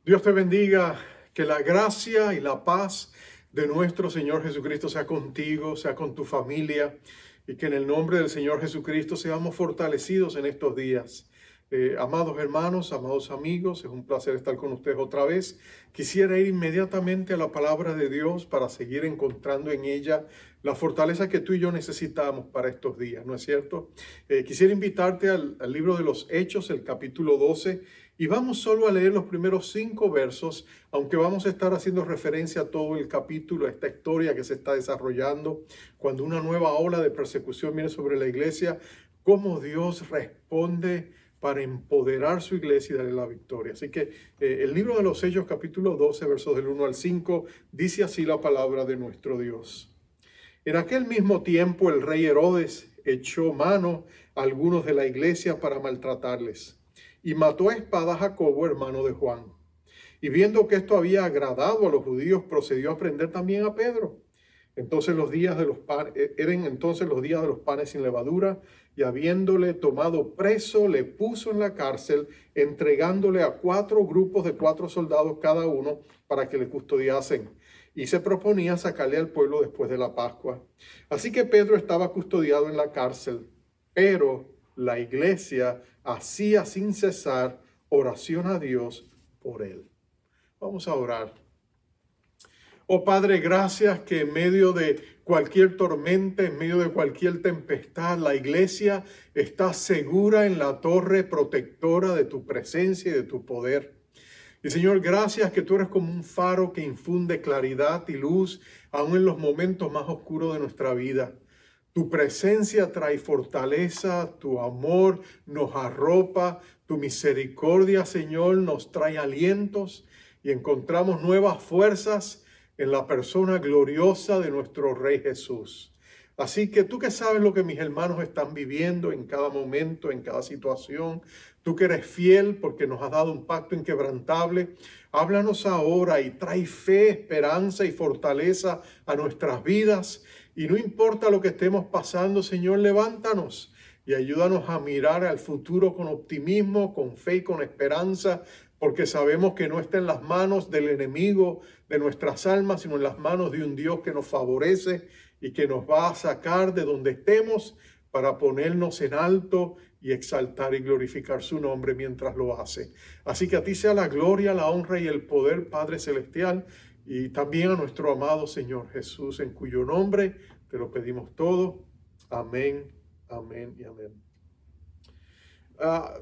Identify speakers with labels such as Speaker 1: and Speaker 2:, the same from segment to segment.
Speaker 1: Dios te bendiga, que la gracia y la paz de nuestro Señor Jesucristo sea contigo, sea con tu familia, y que en el nombre del Señor Jesucristo seamos fortalecidos en estos días. Amados hermanos, amados amigos, es un placer estar con ustedes otra vez. Quisiera ir inmediatamente a la palabra de Dios para seguir encontrando en ella la fortaleza que tú y yo necesitamos para estos días, ¿no es cierto? Quisiera invitarte al libro de los Hechos, el capítulo 12, y vamos solo a leer los primeros 5 versos, aunque vamos a estar haciendo referencia a todo el capítulo, a esta historia que se está desarrollando, cuando una nueva ola de persecución viene sobre la iglesia, cómo Dios responde para empoderar su iglesia y darle la victoria. Así que el libro de los Hechos, capítulo 12, versos del 1 al 5, dice así la palabra de nuestro Dios. En aquel mismo tiempo el rey Herodes echó mano a algunos de la iglesia para maltratarles y mató a espada a Jacobo, hermano de Juan. Y viendo que esto había agradado a los judíos, procedió a prender también a Pedro. Entonces eran entonces los días de los panes sin levadura, y habiéndole tomado preso, le puso en la cárcel, entregándole a 4 grupos de 4 soldados cada uno para que le custodiasen. Y se proponía sacarle al pueblo después de la Pascua. Así que Pedro estaba custodiado en la cárcel, pero la iglesia hacía sin cesar oración a Dios por él. Vamos a orar. Oh Padre, gracias que en medio de cualquier tormenta, en medio de cualquier tempestad, la iglesia está segura en la torre protectora de tu presencia y de tu poder. Y Señor, gracias que tú eres como un faro que infunde claridad y luz aún en los momentos más oscuros de nuestra vida. Tu presencia trae fortaleza, tu amor nos arropa, tu misericordia, Señor, nos trae alientos y encontramos nuevas fuerzas en la persona gloriosa de nuestro Rey Jesús. Así que tú que sabes lo que mis hermanos están viviendo en cada momento, en cada situación, tú que eres fiel porque nos has dado un pacto inquebrantable, háblanos ahora y trae fe, esperanza y fortaleza a nuestras vidas. Y no importa lo que estemos pasando, Señor, levántanos y ayúdanos a mirar al futuro con optimismo, con fe y con esperanza, porque sabemos que no está en las manos del enemigo de nuestras almas, sino en las manos de un Dios que nos favorece y que nos va a sacar de donde estemos para ponernos en alto y exaltar y glorificar su nombre mientras lo hace. Así que a ti sea la gloria, la honra y el poder, Padre Celestial, y también a nuestro amado Señor Jesús, en cuyo nombre te lo pedimos todo. Amén, amén y amén.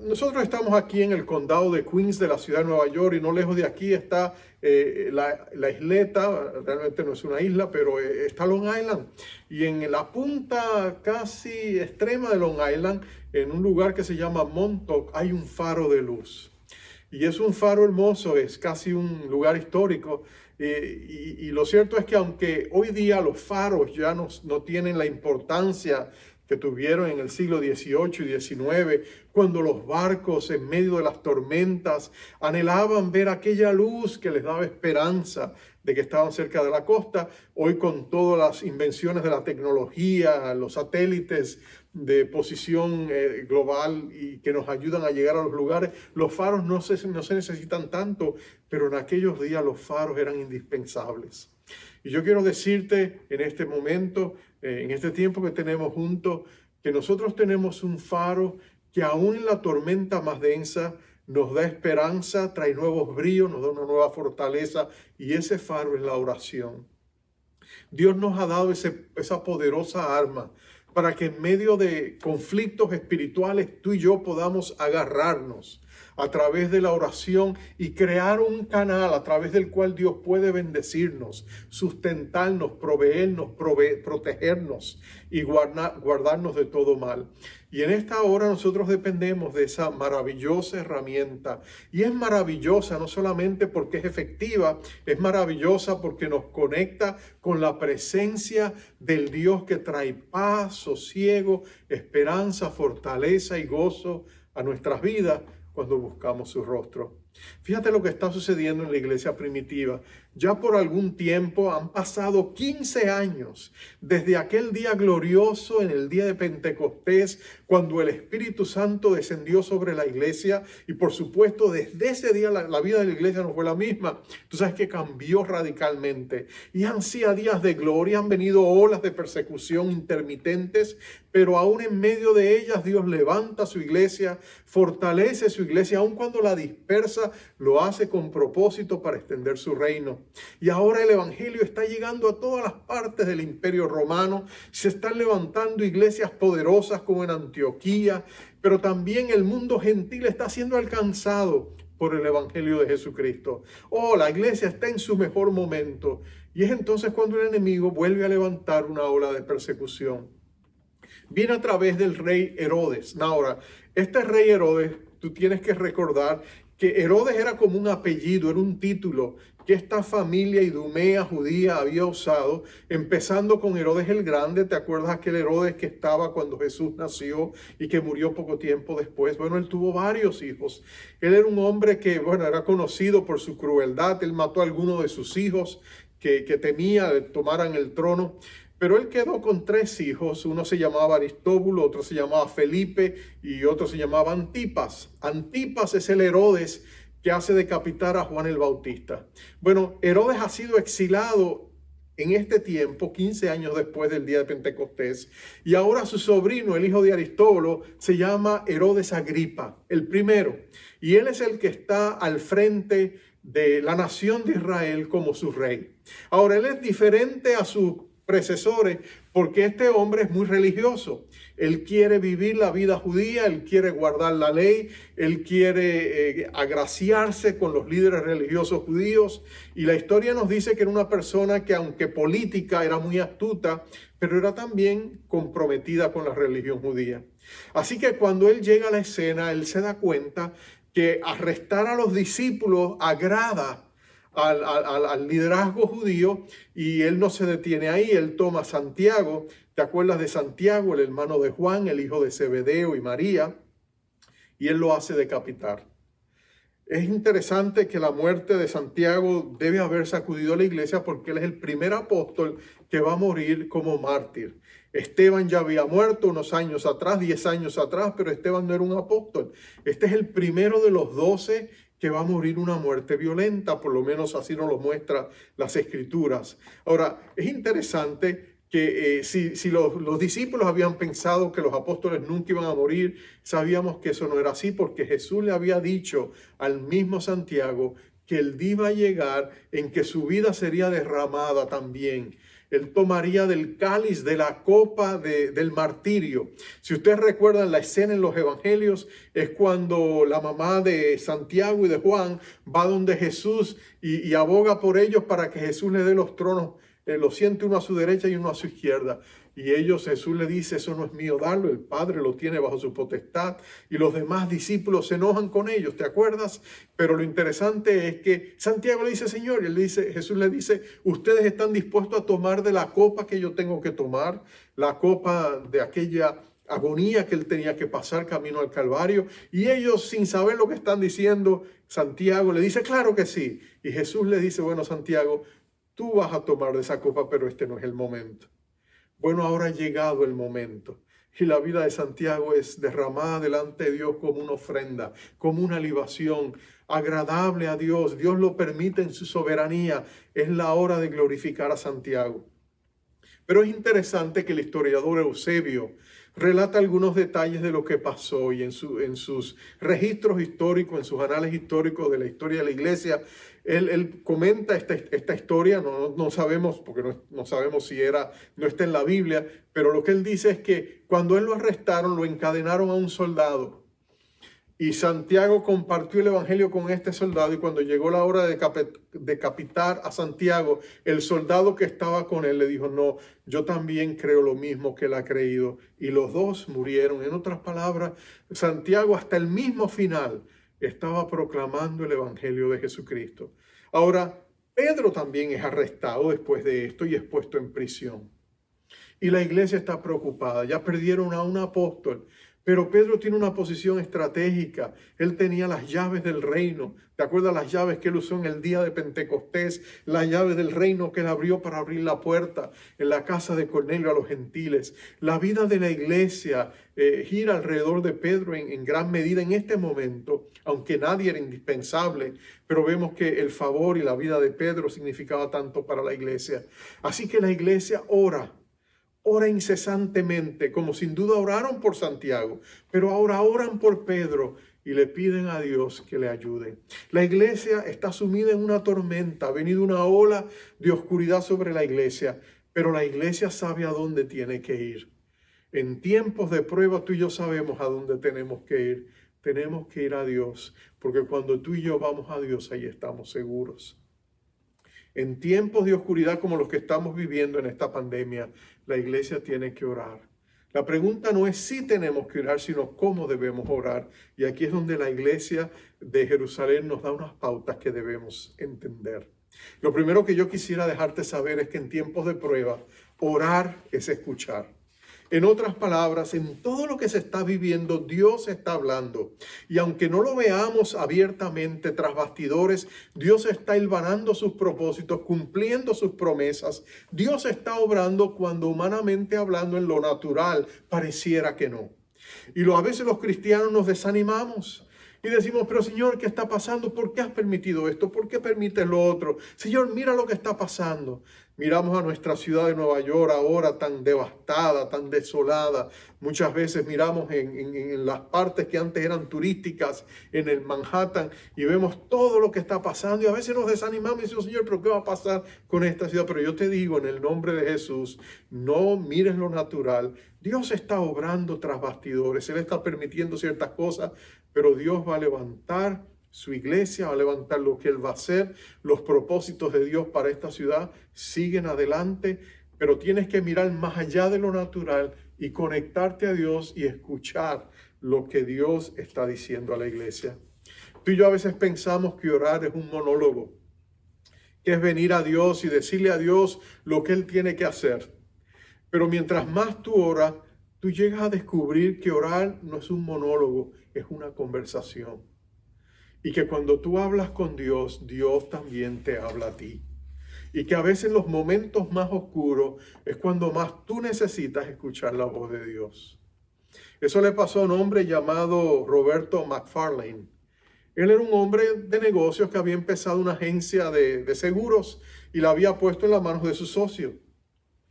Speaker 1: Nosotros estamos aquí en el condado de Queens de la ciudad de Nueva York, y no lejos de aquí está la isleta, realmente no es una isla, pero está Long Island. Y en la punta casi extrema de Long Island, en un lugar que se llama Montauk, hay un faro de luz. Y es un faro hermoso, es casi un lugar histórico. Y lo cierto es que aunque hoy día los faros ya no tienen la importancia que tuvieron en el siglo XVIII y XIX, cuando los barcos en medio de las tormentas anhelaban ver aquella luz que les daba esperanza de que estaban cerca de la costa. Hoy, con todas las invenciones de la tecnología, los satélites de posición global y que nos ayudan a llegar a los lugares, los faros no se necesitan tanto, pero en aquellos días los faros eran indispensables. Y yo quiero decirte en este momento, en este tiempo que tenemos juntos, que nosotros tenemos un faro que aún en la tormenta más densa nos da esperanza, trae nuevos bríos, nos da una nueva fortaleza, y ese faro es la oración. Dios nos ha dado esa poderosa arma para que en medio de conflictos espirituales tú y yo podamos agarrarnos a través de la oración y crear un canal a través del cual Dios puede bendecirnos, sustentarnos, protegernos y guardarnos de todo mal. Y en esta hora nosotros dependemos de esa maravillosa herramienta. Y es maravillosa no solamente porque es efectiva, es maravillosa porque nos conecta con la presencia del Dios que trae paz, sosiego, esperanza, fortaleza y gozo a nuestras vidas cuando buscamos su rostro. Fíjate lo que está sucediendo en la iglesia primitiva. Ya por algún tiempo han pasado 15 años desde aquel día glorioso en el día de Pentecostés, cuando el Espíritu Santo descendió sobre la iglesia. Y por supuesto, desde ese día la vida de la iglesia no fue la misma. Tú sabes que cambió radicalmente. Y han sido días de gloria, han venido olas de persecución intermitentes, pero aún en medio de ellas Dios levanta su iglesia, fortalece su iglesia, aun cuando la dispersa, lo hace con propósito para extender su reino. Y ahora el evangelio está llegando a todas las partes del Imperio Romano. Se están levantando iglesias poderosas como en Antioquía, pero también el mundo gentil está siendo alcanzado por el evangelio de Jesucristo. Oh, la iglesia está en su mejor momento. Y es entonces cuando el enemigo vuelve a levantar una ola de persecución. Viene a través del rey Herodes. Ahora, este rey Herodes, tú tienes que recordar que Herodes era como un apellido, era un título que esta familia idumea judía había usado, empezando con Herodes el Grande. ¿Te acuerdas aquel Herodes que estaba cuando Jesús nació y que murió poco tiempo después? Bueno, él tuvo varios hijos. Él era un hombre que, bueno, era conocido por su crueldad. Él mató a algunos de sus hijos que temía que tomaran el trono. Pero él quedó con 3 hijos. Uno se llamaba Aristóbulo, otro se llamaba Felipe y otro se llamaba Antipas. Antipas es el Herodes que hace decapitar a Juan el Bautista. Bueno, Herodes ha sido exilado en este tiempo, 15 años después del día de Pentecostés. Y ahora su sobrino, el hijo de Aristóbulo, se llama Herodes Agripa, el primero. Y él es el que está al frente de la nación de Israel como su rey. Ahora, él es diferente a sus predecesores, porque este hombre es muy religioso. Él quiere vivir la vida judía, él quiere guardar la ley, él quiere agraciarse con los líderes religiosos judíos. Y la historia nos dice que era una persona que, aunque política, era muy astuta, pero era también comprometida con la religión judía. Así que cuando él llega a la escena, él se da cuenta que arrestar a los discípulos agrada al liderazgo judío, y él no se detiene ahí. Él toma a Santiago. ¿Te acuerdas de Santiago, el hermano de Juan, el hijo de Zebedeo y María? Y él lo hace decapitar. Es interesante que la muerte de Santiago debe haber sacudido a la iglesia, porque él es el primer apóstol que va a morir como mártir. Esteban ya había muerto unos años atrás, 10 años atrás, pero Esteban no era un apóstol. Este es el primero de los 12 que va a morir una muerte violenta, por lo menos así nos lo muestran las Escrituras. Ahora, es interesante que si los discípulos habían pensado que los apóstoles nunca iban a morir, sabíamos que eso no era así, porque Jesús le había dicho al mismo Santiago que el día iba a llegar en que su vida sería derramada también. Él tomaría del cáliz, de la copa del martirio. Si ustedes recuerdan la escena en los evangelios, es cuando la mamá de Santiago y de Juan va donde Jesús y aboga por ellos para que Jesús le dé los tronos. Lo siente uno a su derecha y uno a su izquierda. Y Jesús le dice: eso no es mío darlo, el Padre lo tiene bajo su potestad. Y los demás discípulos se enojan con ellos, ¿te acuerdas? Pero lo interesante es que Santiago le dice: Señor, y Jesús le dice: ¿ustedes están dispuestos a tomar de la copa que yo tengo que tomar? La copa de aquella agonía que él tenía que pasar camino al Calvario. Y ellos, sin saber lo que están diciendo, Santiago le dice: claro que sí. Y Jesús le dice: bueno, Santiago, tú vas a tomar de esa copa, pero este no es el momento. Bueno, ahora ha llegado el momento. Y la vida de Santiago es derramada delante de Dios como una ofrenda, como una libación agradable a Dios. Dios lo permite en su soberanía. Es la hora de glorificar a Santiago. Pero es interesante que el historiador Eusebio relata algunos detalles de lo que pasó, y en sus registros históricos, en sus anales históricos de la historia de la iglesia, él comenta esta historia. No sabemos, porque no sabemos si no está en la Biblia, pero lo que él dice es que cuando él lo arrestaron, lo encadenaron a un soldado. Y Santiago compartió el evangelio con este soldado, y cuando llegó la hora de decapitar a Santiago, el soldado que estaba con él le dijo: no, yo también creo lo mismo que él ha creído. Y los dos murieron. En otras palabras, Santiago hasta el mismo final estaba proclamando el evangelio de Jesucristo. Ahora, Pedro también es arrestado después de esto y es puesto en prisión. Y la iglesia está preocupada. Ya perdieron a un apóstol, Pero Pedro tiene una posición estratégica. Él tenía las llaves del reino. ¿Te acuerdas las llaves que él usó en el día de Pentecostés? Las llaves del reino que él abrió para abrir la puerta en la casa de Cornelio a los gentiles. La vida de la iglesia gira alrededor de Pedro en gran medida en este momento, aunque nadie era indispensable. Pero vemos que el favor y la vida de Pedro significaba tanto para la iglesia. Así que la iglesia ora incesantemente, como sin duda oraron por Santiago, pero ahora oran por Pedro y le piden a Dios que le ayude. La iglesia está sumida en una tormenta, ha venido una ola de oscuridad sobre la iglesia, pero la iglesia sabe a dónde tiene que ir. En tiempos de prueba tú y yo sabemos a dónde tenemos que ir. Tenemos que ir a Dios, porque cuando tú y yo vamos a Dios, ahí estamos seguros. En tiempos de oscuridad como los que estamos viviendo en esta pandemia, la iglesia tiene que orar. La pregunta no es si tenemos que orar, sino cómo debemos orar. Y aquí es donde la iglesia de Jerusalén nos da unas pautas que debemos entender. Lo primero que yo quisiera dejarte saber es que en tiempos de prueba, orar es escuchar. En otras palabras, en todo lo que se está viviendo, Dios está hablando. Y aunque no lo veamos abiertamente tras bastidores, Dios está hilvanando sus propósitos, cumpliendo sus promesas. Dios está obrando cuando humanamente hablando en lo natural pareciera que no. Y a veces los cristianos nos desanimamos. Y decimos, pero Señor, ¿qué está pasando? ¿Por qué has permitido esto? ¿Por qué permites lo otro? Señor, mira lo que está pasando. Miramos a nuestra ciudad de Nueva York ahora tan devastada, tan desolada. Muchas veces miramos en las partes que antes eran turísticas, en el Manhattan, y vemos todo lo que está pasando. Y a veces nos desanimamos y decimos, Señor, ¿pero qué va a pasar con esta ciudad? Pero yo te digo, en el nombre de Jesús, no mires lo natural. Dios está obrando tras bastidores. Él está permitiendo ciertas cosas, pero Dios va a levantar su iglesia, va a levantar lo que Él va a hacer. Los propósitos de Dios para esta ciudad siguen adelante, pero tienes que mirar más allá de lo natural y conectarte a Dios y escuchar lo que Dios está diciendo a la iglesia. Tú y yo a veces pensamos que orar es un monólogo, que es venir a Dios y decirle a Dios lo que Él tiene que hacer. Pero mientras más tú oras, tú llegas a descubrir que orar no es un monólogo, es una conversación. Y que cuando tú hablas con Dios, Dios también te habla a ti. Y que a veces los momentos más oscuros es cuando más tú necesitas escuchar la voz de Dios. Eso le pasó a un hombre llamado Roberto McFarlane. Él era un hombre de negocios que había empezado una agencia de seguros y la había puesto en las manos de su socio.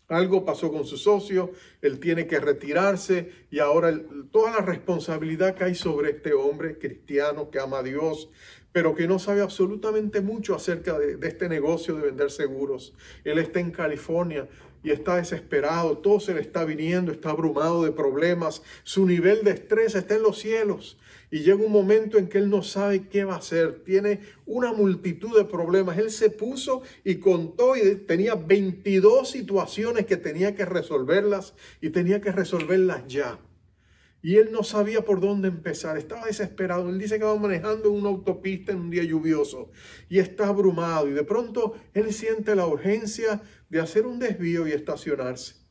Speaker 1: Algo pasó con su socio, él tiene que retirarse y ahora toda la responsabilidad cae sobre este hombre cristiano que ama a Dios, pero que no sabe absolutamente mucho acerca de este negocio de vender seguros. Él está en California y está desesperado, todo se le está viniendo, está abrumado de problemas, su nivel de estrés está en los cielos. Y llega un momento en que él no sabe qué va a hacer. Tiene una multitud de problemas. Él se puso y contó y tenía 22 situaciones que tenía que resolverlas y tenía que resolverlas ya. Y él no sabía por dónde empezar. Estaba desesperado. Él dice que va manejando en una autopista en un día lluvioso y está abrumado. Y de pronto él siente la urgencia de hacer un desvío y estacionarse.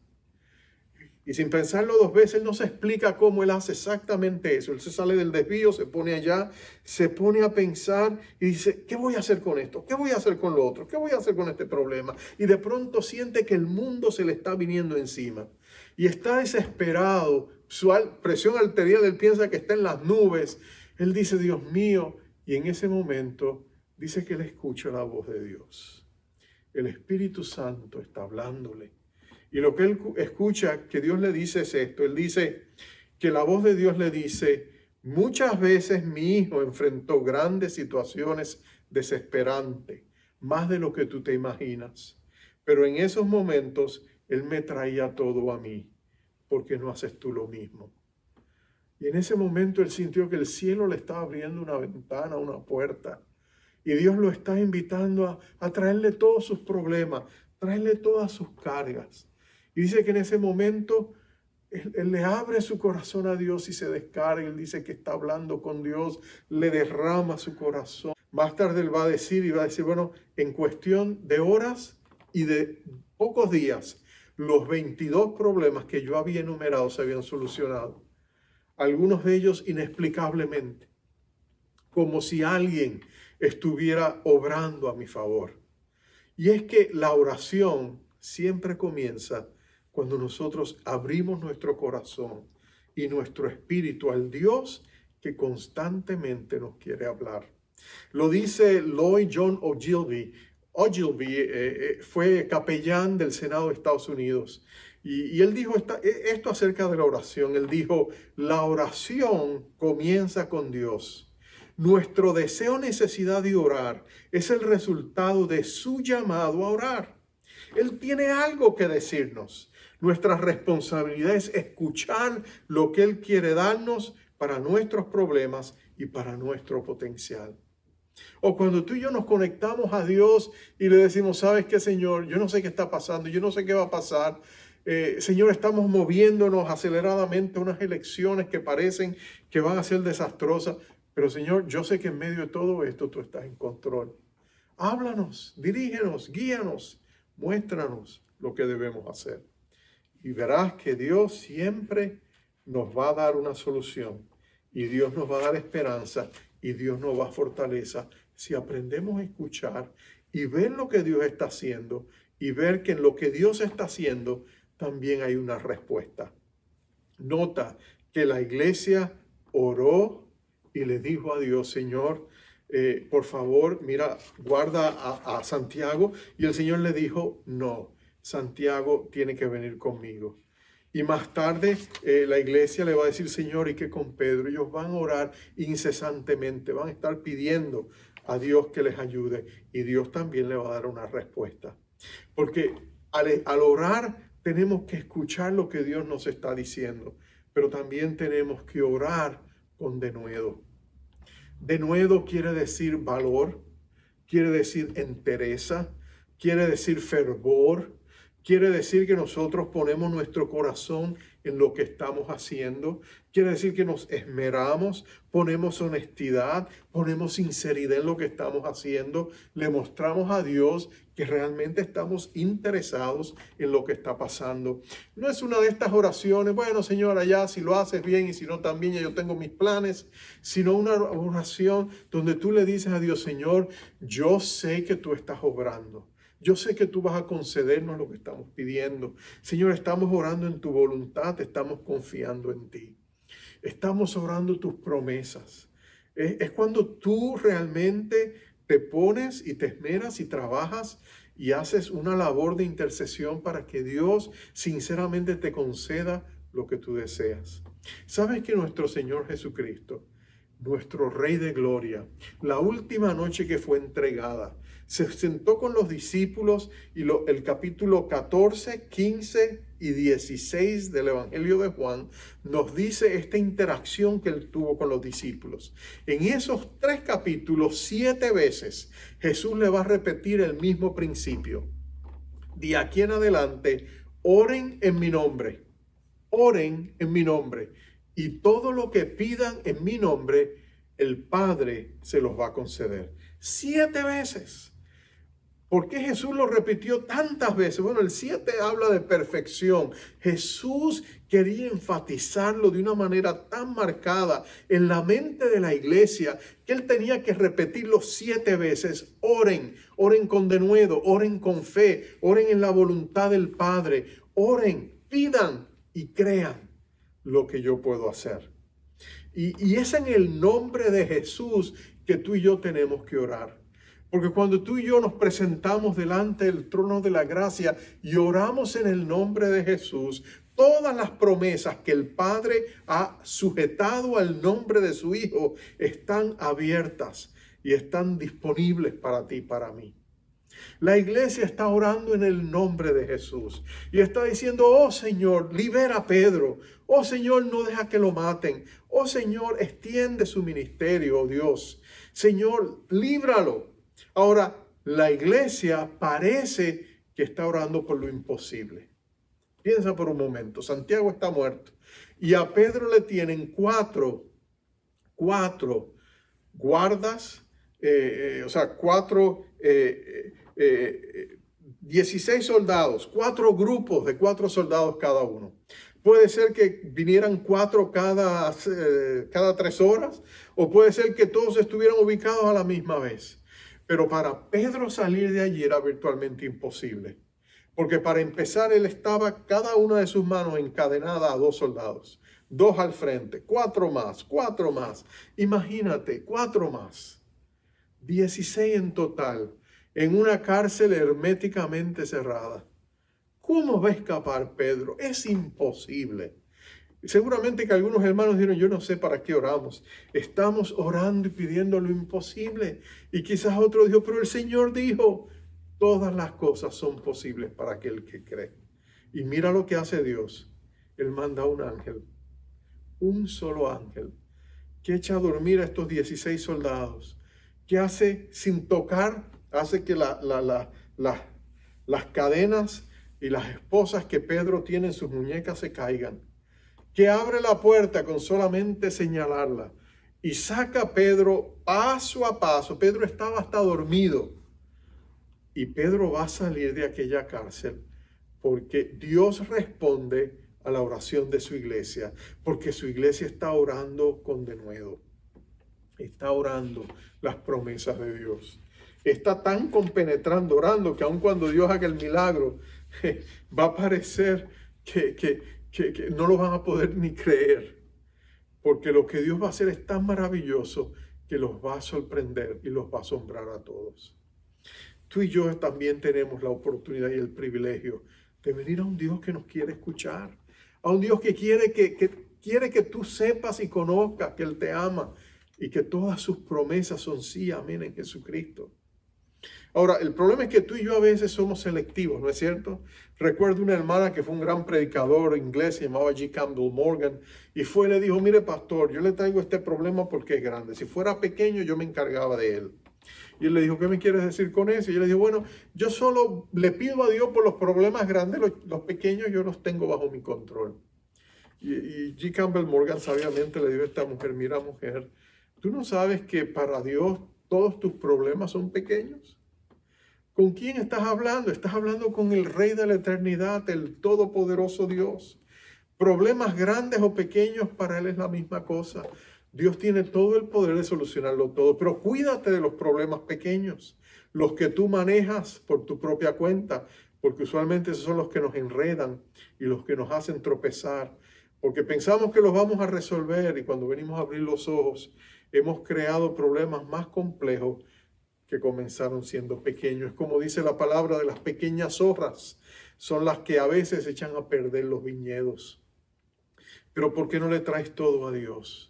Speaker 1: Y sin pensarlo dos veces, él no se explica cómo él hace exactamente eso. Él se sale del desvío, se pone allá, se pone a pensar y dice, ¿qué voy a hacer con esto? ¿Qué voy a hacer con lo otro? ¿Qué voy a hacer con este problema? Y de pronto siente que el mundo se le está viniendo encima. Y está desesperado, su presión arterial, él piensa que está en las nubes. Él dice, Dios mío, y en ese momento dice que él escucha la voz de Dios. El Espíritu Santo está hablándole. Y lo que él escucha que Dios le dice es esto. Él dice que la voz de Dios le dice, muchas veces mi hijo enfrentó grandes situaciones desesperantes, más de lo que tú te imaginas. Pero en esos momentos él me traía todo a mí. ¿Por qué no haces tú lo mismo? Y en ese momento él sintió que el cielo le estaba abriendo una ventana, una puerta. Y Dios lo está invitando a traerle todos sus problemas, traerle todas sus cargas. Y dice que en ese momento él le abre su corazón a Dios y se descarga. Él dice que está hablando con Dios, le derrama su corazón. Más tarde él va a decir, bueno, en cuestión de horas y de pocos días, los 22 problemas que yo había enumerado se habían solucionado. algunos de ellos inexplicablemente, como si alguien estuviera obrando a mi favor. Y es que la oración siempre comienza cuando nosotros abrimos nuestro corazón y nuestro espíritu al Dios que constantemente nos quiere hablar. Lo dice Lloyd John Ogilvie. Ogilvie fue capellán del Senado de Estados Unidos. Y él dijo esto acerca de la oración. Él dijo, la oración comienza con Dios. Nuestro deseo, necesidad de orar es el resultado de su llamado a orar. Él tiene algo que decirnos. Nuestra responsabilidad es escuchar lo que Él quiere darnos para nuestros problemas y para nuestro potencial. O cuando tú y yo nos conectamos a Dios y le decimos, ¿sabes qué, Señor? Yo no sé qué está pasando, yo no sé qué va a pasar. Señor, estamos moviéndonos aceleradamente a unas elecciones que parecen que van a ser desastrosas. Pero Señor, yo sé que en medio de todo esto tú estás en control. Háblanos, dirígenos, guíanos, muéstranos lo que debemos hacer. Y verás que Dios siempre nos va a dar una solución. Y Dios nos va a dar esperanza. Y Dios nos va a fortalecer si aprendemos a escuchar y ver lo que Dios está haciendo. Y ver que en lo que Dios está haciendo también hay una respuesta. Nota que la iglesia oró y le dijo a Dios, Señor, por favor, mira, guarda a Santiago. Y el Señor le dijo, no, Santiago tiene que venir conmigo. Y más tarde la iglesia le va a decir, Señor, ¿y qué con Pedro? Ellos van a orar incesantemente, van a estar pidiendo a Dios que les ayude. Y Dios también le va a dar una respuesta. Porque al orar tenemos que escuchar lo que Dios nos está diciendo. Pero también tenemos que orar con denuedo. Denuedo quiere decir valor, quiere decir entereza, quiere decir fervor, quiere decir que nosotros ponemos nuestro corazón en lo que estamos haciendo, quiere decir que nos esmeramos, ponemos honestidad, ponemos sinceridad en lo que estamos haciendo, le mostramos a Dios que realmente estamos interesados en lo que está pasando. No es una de estas oraciones, bueno, Señor, allá si lo haces bien y si no también ya yo tengo mis planes, sino una oración donde tú le dices a Dios, Señor, yo sé que tú estás obrando. Yo sé que tú vas a concedernos lo que estamos pidiendo. Señor, estamos orando en tu voluntad, estamos confiando en ti. Estamos orando tus promesas. Es cuando tú realmente te pones y te esmeras y trabajas y haces una labor de intercesión para que Dios sinceramente te conceda lo que tú deseas. ¿Sabes que nuestro Señor Jesucristo, nuestro Rey de Gloria, la última noche que fue entregada, se sentó con los discípulos y el capítulo 14, 15 y 16 del Evangelio de Juan nos dice esta interacción que él tuvo con los discípulos. En esos 3 capítulos, 7 veces, Jesús le va a repetir el mismo principio. De aquí en adelante, oren en mi nombre. Oren en mi nombre. Y todo lo que pidan en mi nombre, el Padre se los va a conceder. 7 veces. ¿Por qué Jesús lo repitió tantas veces? Bueno, el 7 habla de perfección. Jesús quería enfatizarlo de una manera tan marcada en la mente de la iglesia que él tenía que repetirlo 7 veces. Oren, oren con denuedo, oren con fe, oren en la voluntad del Padre, oren, pidan y crean lo que yo puedo hacer. Y es en el nombre de Jesús que tú y yo tenemos que orar. Porque cuando tú y yo nos presentamos delante del trono de la gracia y oramos en el nombre de Jesús, todas las promesas que el Padre ha sujetado al nombre de su Hijo están abiertas y están disponibles para ti y para mí. La iglesia está orando en el nombre de Jesús y está diciendo, oh Señor, libera a Pedro. Oh Señor, no deja que lo maten. Oh Señor, extiende su ministerio, oh Dios. Señor, líbralo. Ahora, la iglesia parece que está orando por lo imposible. Piensa por un momento, Santiago está muerto y a Pedro le tienen cuatro guardas, 16 soldados, 4 grupos de 4 soldados cada uno. Puede ser que vinieran 4 cada 3 horas, o puede ser que todos estuvieran ubicados a la misma vez. Pero para Pedro salir de allí era virtualmente imposible. Porque para empezar, él estaba cada una de sus manos encadenada a 2 soldados. 2 al frente, 4 más, 4 más. Imagínate, 4 más. 16 en total, en una cárcel herméticamente cerrada. ¿Cómo va a escapar Pedro? Es imposible. Seguramente que algunos hermanos dijeron, yo no sé para qué oramos. Estamos orando y pidiendo lo imposible. Y quizás otro dijo, pero el Señor dijo, todas las cosas son posibles para aquel que cree. Y mira lo que hace Dios. Él manda un ángel, un solo ángel, que echa a dormir a estos 16 soldados, que hace sin tocar, hace que las cadenas y las esposas que Pedro tiene en sus muñecas se caigan, que abre la puerta con solamente señalarla y saca a Pedro paso a paso. Pedro estaba hasta dormido y Pedro va a salir de aquella cárcel porque Dios responde a la oración de su iglesia, porque su iglesia está orando con denuedo, está orando las promesas de Dios. Está tan compenetrando, orando, que aun cuando Dios haga el milagro, va a parecer que no lo van a poder ni creer. Porque lo que Dios va a hacer es tan maravilloso que los va a sorprender y los va a asombrar a todos. Tú y yo también tenemos la oportunidad y el privilegio de venir a un Dios que nos quiere escuchar. A un Dios que quiere que tú sepas y conozcas que Él te ama y que todas sus promesas son sí, amén en Jesucristo. Ahora, el problema es que tú y yo a veces somos selectivos, ¿no es cierto? Recuerdo una hermana que fue un gran predicador inglés, se llamaba G. Campbell Morgan, y fue y le dijo, mire pastor, yo le traigo este problema porque es grande. Si fuera pequeño, yo me encargaba de él. Y él le dijo, ¿qué me quieres decir con eso? Y yo le dije, bueno, yo solo le pido a Dios por los problemas grandes, los pequeños yo los tengo bajo mi control. Y G. Campbell Morgan sabiamente le dijo a esta mujer, mira mujer, ¿tú no sabes que para Dios todos tus problemas son pequeños? ¿Con quién estás hablando? Estás hablando con el Rey de la eternidad, el todopoderoso Dios. Problemas grandes o pequeños para Él es la misma cosa. Dios tiene todo el poder de solucionarlo todo, pero cuídate de los problemas pequeños, los que tú manejas por tu propia cuenta, porque usualmente esos son los que nos enredan y los que nos hacen tropezar, porque pensamos que los vamos a resolver y cuando venimos a abrir los ojos hemos creado problemas más complejos que comenzaron siendo pequeños. Es como dice la palabra, de las pequeñas zorras son las que a veces echan a perder los viñedos. Pero ¿por qué no le traes todo a Dios?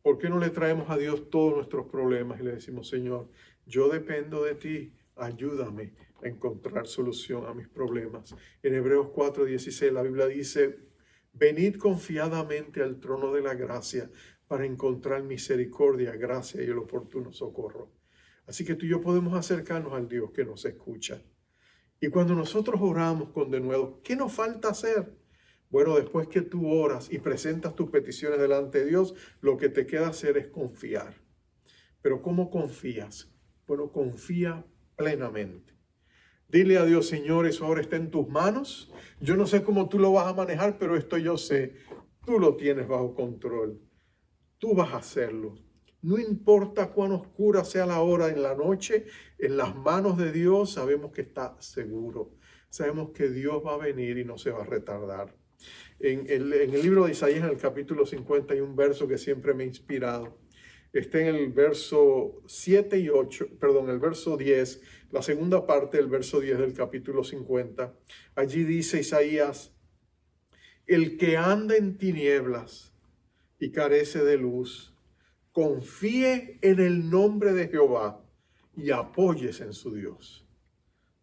Speaker 1: ¿Por qué no le traemos a Dios todos nuestros problemas y le decimos, Señor, yo dependo de ti, ayúdame a encontrar solución a mis problemas? En Hebreos 4:16 la Biblia dice, venid confiadamente al trono de la gracia para encontrar misericordia, gracia y el oportuno socorro. Así que tú y yo podemos acercarnos al Dios que nos escucha. Y cuando nosotros oramos con denuedo, ¿qué nos falta hacer? Bueno, después que tú oras y presentas tus peticiones delante de Dios, lo que te queda hacer es confiar. Pero ¿cómo confías? Bueno, confía plenamente. Dile a Dios, Señor, eso ahora está en tus manos. Yo no sé cómo tú lo vas a manejar, pero esto yo sé. Tú lo tienes bajo control. Tú vas a hacerlo. No importa cuán oscura sea la hora en la noche, en las manos de Dios sabemos que está seguro. Sabemos que Dios va a venir y no se va a retardar. En el libro de Isaías, en el capítulo 50, hay un verso que siempre me ha inspirado. Está en el verso 7 y 8, perdón, el verso 10, la segunda parte del verso 10 del capítulo 50. Allí dice Isaías, el que anda en tinieblas y carece de luz, confíe en el nombre de Jehová y apóyese en su Dios.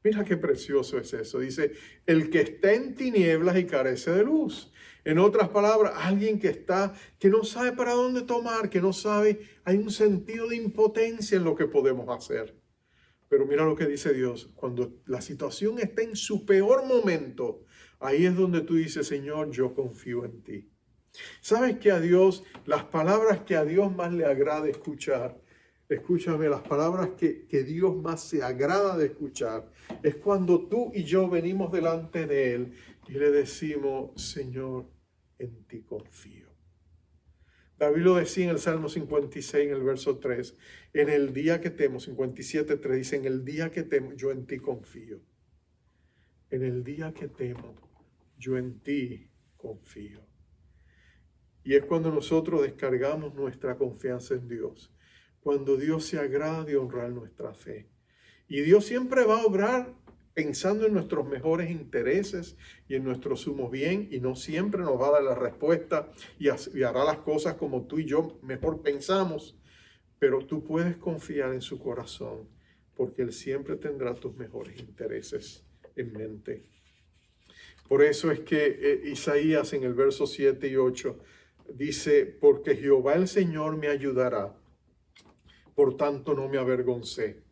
Speaker 1: Mira qué precioso es eso. Dice, el que está en tinieblas y carece de luz. En otras palabras, alguien que no sabe para dónde tomar, que no sabe, hay un sentido de impotencia en lo que podemos hacer. Pero mira lo que dice Dios, cuando la situación está en su peor momento, ahí es donde tú dices, Señor, yo confío en ti. ¿Sabes que a Dios, las palabras que a Dios más le agrada escuchar, escúchame, las palabras que Dios más se agrada de escuchar, es cuando tú y yo venimos delante de Él y le decimos, Señor, en ti confío. David lo decía en el Salmo 56, en el verso 3, en el día que temo, 57:3 dice, en el día que temo, yo en ti confío. En el día que temo, yo en ti confío. Y es cuando nosotros descargamos nuestra confianza en Dios, cuando Dios se agrada de honrar nuestra fe. Y Dios siempre va a obrar pensando en nuestros mejores intereses y en nuestro sumo bien, y no siempre nos va a dar la respuesta y hará las cosas como tú y yo mejor pensamos, pero tú puedes confiar en su corazón, porque Él siempre tendrá tus mejores intereses en mente. Por eso es que Isaías en el verso 7 y 8 dice, porque Jehová el Señor me ayudará, por tanto no me avergoncé.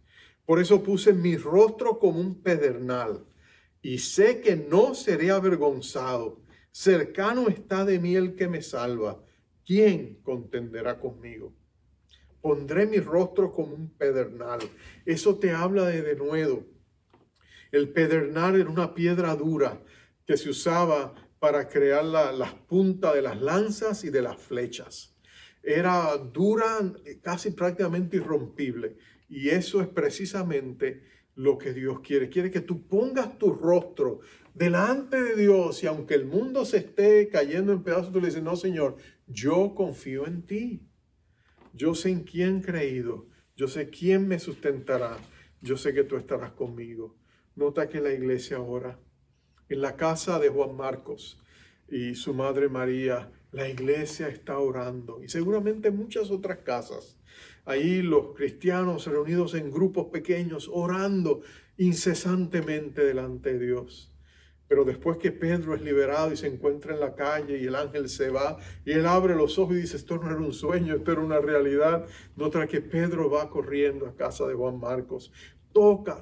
Speaker 1: Por eso puse mi rostro como un pedernal y sé que no seré avergonzado. Cercano está de mí el que me salva. ¿Quién contenderá conmigo? Pondré mi rostro como un pedernal. Eso te habla de denuedo. El pedernal era una piedra dura que se usaba para crear las puntas de las lanzas y de las flechas. Era dura, casi prácticamente irrompible. Y eso es precisamente lo que Dios quiere. Quiere que tú pongas tu rostro delante de Dios y aunque el mundo se esté cayendo en pedazos, tú le dices, no, Señor, yo confío en ti. Yo sé en quién he creído. Yo sé quién me sustentará. Yo sé que tú estarás conmigo. Nota que la iglesia ahora, en la casa de Juan Marcos y su madre María, la iglesia está orando y seguramente en muchas otras casas. Ahí los cristianos reunidos en grupos pequeños orando incesantemente delante de Dios. Pero después que Pedro es liberado y se encuentra en la calle y el ángel se va y él abre los ojos y dice, esto no era un sueño, esto era una realidad. Nota que Pedro va corriendo a casa de Juan Marcos. Toca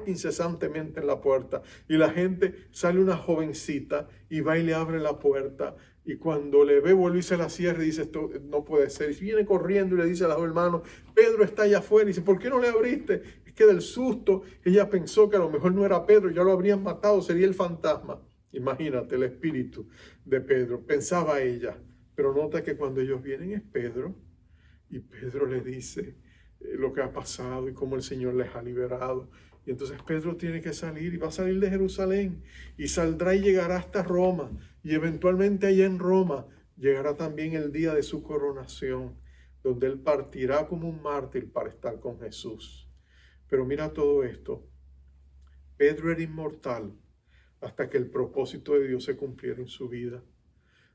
Speaker 1: incesantemente en la puerta. Y la gente, sale una jovencita y va y le abre la puerta. Y cuando le ve, vuelve y se la cierra y dice, esto no puede ser. Y viene corriendo y le dice a los hermanos, Pedro está allá afuera. Y dice, ¿por qué no le abriste? Es que del susto ella pensó que a lo mejor no era Pedro, ya lo habrían matado, sería el fantasma. Imagínate el espíritu de Pedro, pensaba ella. Pero nota que cuando ellos vienen es Pedro. Y Pedro le dice lo que ha pasado y cómo el Señor les ha liberado. Y entonces Pedro tiene que salir y va a salir de Jerusalén y saldrá y llegará hasta Roma. Y eventualmente allá en Roma llegará también el día de su coronación, donde él partirá como un mártir para estar con Jesús. Pero mira todo esto. Pedro era inmortal hasta que el propósito de Dios se cumpliera en su vida.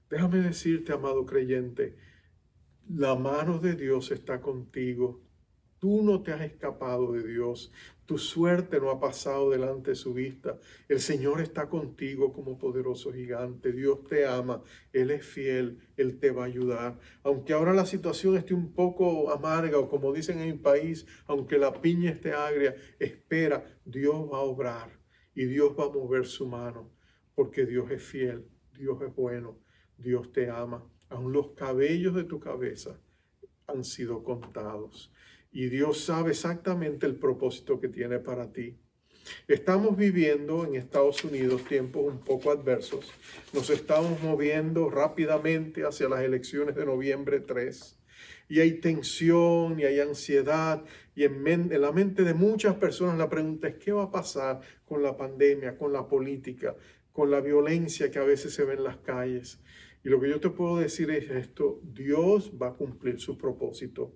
Speaker 1: Déjame decirte, amado creyente, la mano de Dios está contigo. Tú no te has escapado de Dios. Tu suerte no ha pasado delante de su vista. El Señor está contigo como poderoso gigante. Dios te ama. Él es fiel. Él te va a ayudar. Aunque ahora la situación esté un poco amarga o como dicen en mi país, aunque la piña esté agria, espera. Dios va a obrar y Dios va a mover su mano porque Dios es fiel. Dios es bueno. Dios te ama. Aún los cabellos de tu cabeza han sido contados. Y Dios sabe exactamente el propósito que tiene para ti. Estamos viviendo en Estados Unidos tiempos un poco adversos. Nos estamos moviendo rápidamente hacia las elecciones de noviembre 3. Y hay tensión y hay ansiedad. Y en la mente de muchas personas la pregunta es, ¿qué va a pasar con la pandemia, con la política, con la violencia que a veces se ve en las calles? Y lo que yo te puedo decir es esto: Dios va a cumplir su propósito.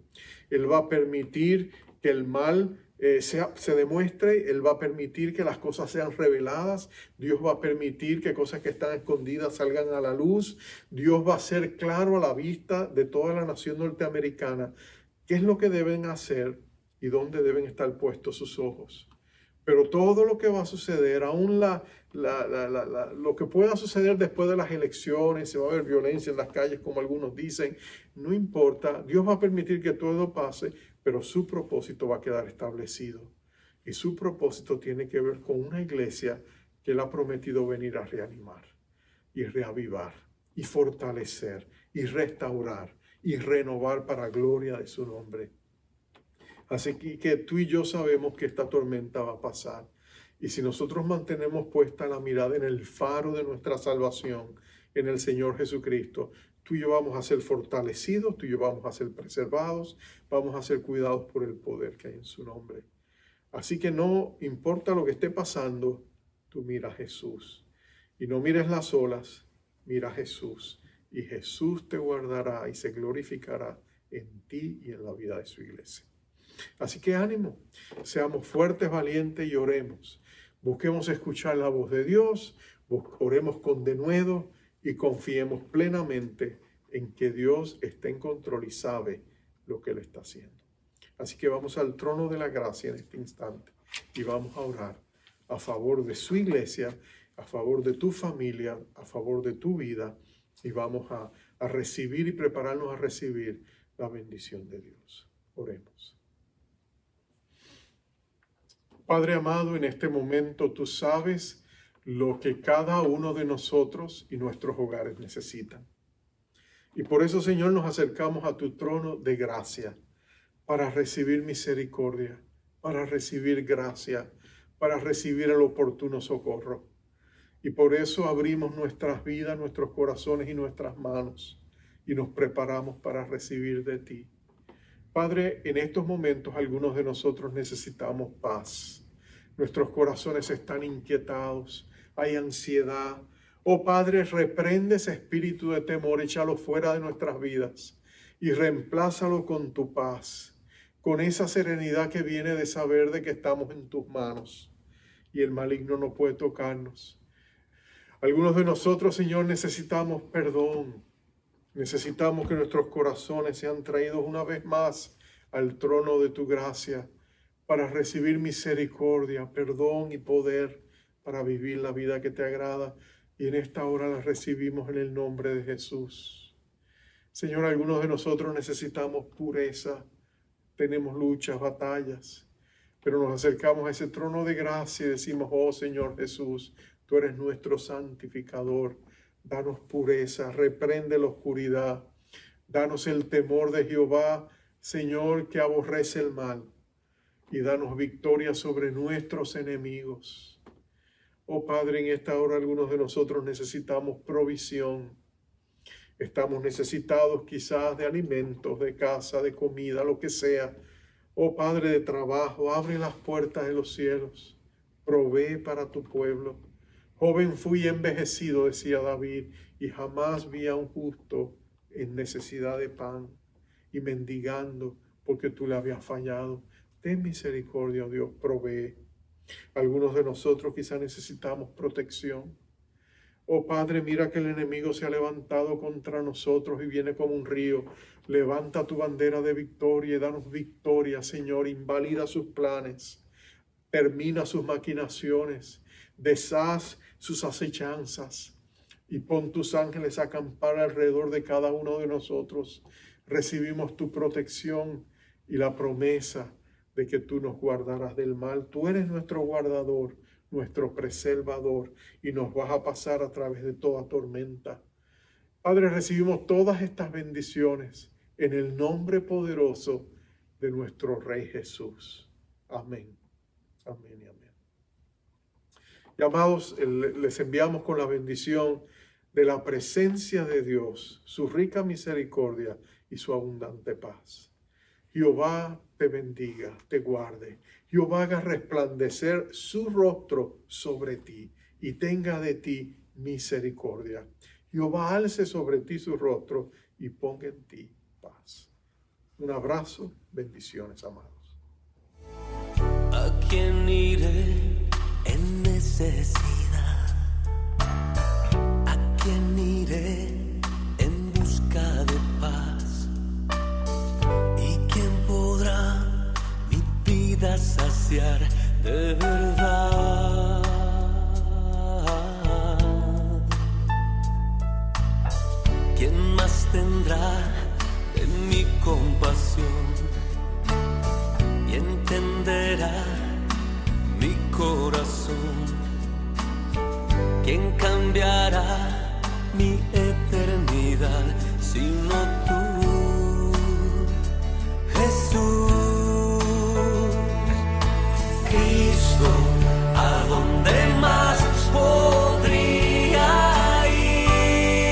Speaker 1: Él va a permitir que el mal se demuestre. Él va a permitir que las cosas sean reveladas. Dios va a permitir que cosas que están escondidas salgan a la luz. Dios va a hacer claro a la vista de toda la nación norteamericana qué es lo que deben hacer y dónde deben estar puestos sus ojos. Pero todo lo que va a suceder, aún lo que pueda suceder después de las elecciones, se va a ver violencia en las calles, como algunos dicen, no importa. Dios va a permitir que todo pase, pero su propósito va a quedar establecido. Y su propósito tiene que ver con una iglesia que Él ha prometido venir a reanimar y reavivar y fortalecer y restaurar y renovar para gloria de su nombre. Así que tú y yo sabemos que esta tormenta va a pasar. Y si nosotros mantenemos puesta la mirada en el faro de nuestra salvación, en el Señor Jesucristo, tú y yo vamos a ser fortalecidos, tú y yo vamos a ser preservados, vamos a ser cuidados por el poder que hay en su nombre. Así que no importa lo que esté pasando, tú mira a Jesús. Y no mires las olas, mira a Jesús. Y Jesús te guardará y se glorificará en ti y en la vida de su iglesia. Así que ánimo, seamos fuertes, valientes y oremos. Busquemos escuchar la voz de Dios, oremos con denuedo y confiemos plenamente en que Dios está en control y sabe lo que Él está haciendo. Así que vamos al trono de la gracia en este instante y vamos a orar a favor de su iglesia, a favor de tu familia, a favor de tu vida, y vamos a recibir y prepararnos a recibir la bendición de Dios. Oremos. Padre amado, en este momento tú sabes lo que cada uno de nosotros y nuestros hogares necesitan. Y por eso, Señor, nos acercamos a tu trono de gracia para recibir misericordia, para recibir gracia, para recibir el oportuno socorro. Y por eso abrimos nuestras vidas, nuestros corazones y nuestras manos y nos preparamos para recibir de ti. Padre, en estos momentos algunos de nosotros necesitamos paz. Nuestros corazones están inquietados, hay ansiedad. Oh Padre, reprende ese espíritu de temor, échalo fuera de nuestras vidas y reemplázalo con tu paz, con esa serenidad que viene de saber de que estamos en tus manos y el maligno no puede tocarnos. Algunos de nosotros, Señor, necesitamos perdón. Necesitamos que nuestros corazones sean traídos una vez más al trono de tu gracia para recibir misericordia, perdón y poder para vivir la vida que te agrada. Y en esta hora la recibimos en el nombre de Jesús. Señor, algunos de nosotros necesitamos pureza. Tenemos luchas, batallas, pero nos acercamos a ese trono de gracia y decimos, oh Señor Jesús, tú eres nuestro santificador. Danos pureza, reprende la oscuridad. Danos el temor de Jehová, Señor, que aborrece el mal. Y danos victoria sobre nuestros enemigos. Oh Padre, en esta hora algunos de nosotros necesitamos provisión. Estamos necesitados quizás de alimentos, de casa, de comida, lo que sea. Oh Padre, de trabajo, abre las puertas de los cielos. Provee para tu pueblo. Joven fui envejecido, decía David, y jamás vi a un justo en necesidad de pan y mendigando porque tú le habías fallado. Ten misericordia, oh Dios, provee. Algunos de nosotros quizás necesitamos protección. Oh Padre, mira que el enemigo se ha levantado contra nosotros y viene como un río. Levanta tu bandera de victoria y danos victoria, Señor. Invalida sus planes, termina sus maquinaciones, deshaz sus acechanzas y pon tus ángeles a acampar alrededor de cada uno de nosotros. Recibimos tu protección y la promesa de que tú nos guardarás del mal. Tú eres nuestro guardador, nuestro preservador, y nos vas a pasar a través de toda tormenta. Padre, recibimos todas estas bendiciones en el nombre poderoso de nuestro Rey Jesús. Amén. Amén y amén. Y amados, les enviamos con la bendición de la presencia de Dios, su rica misericordia y su abundante paz. Jehová te bendiga, te guarde. Jehová haga resplandecer su rostro sobre ti y tenga de ti misericordia. Jehová alce sobre ti su rostro y ponga en ti paz. Un abrazo, bendiciones, amados.
Speaker 2: ¿A quién iré en necesidad? ¿A quién iré en busca de paz? ¿Y quién podrá mi vida saciar de verdad? ¿Quién más tendrá de mi compasión y entenderá mi corazón? ¿Quién cambiará mi eternidad sino tú, Jesús? Cristo, ¿a dónde más podría ir?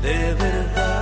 Speaker 2: de verdad.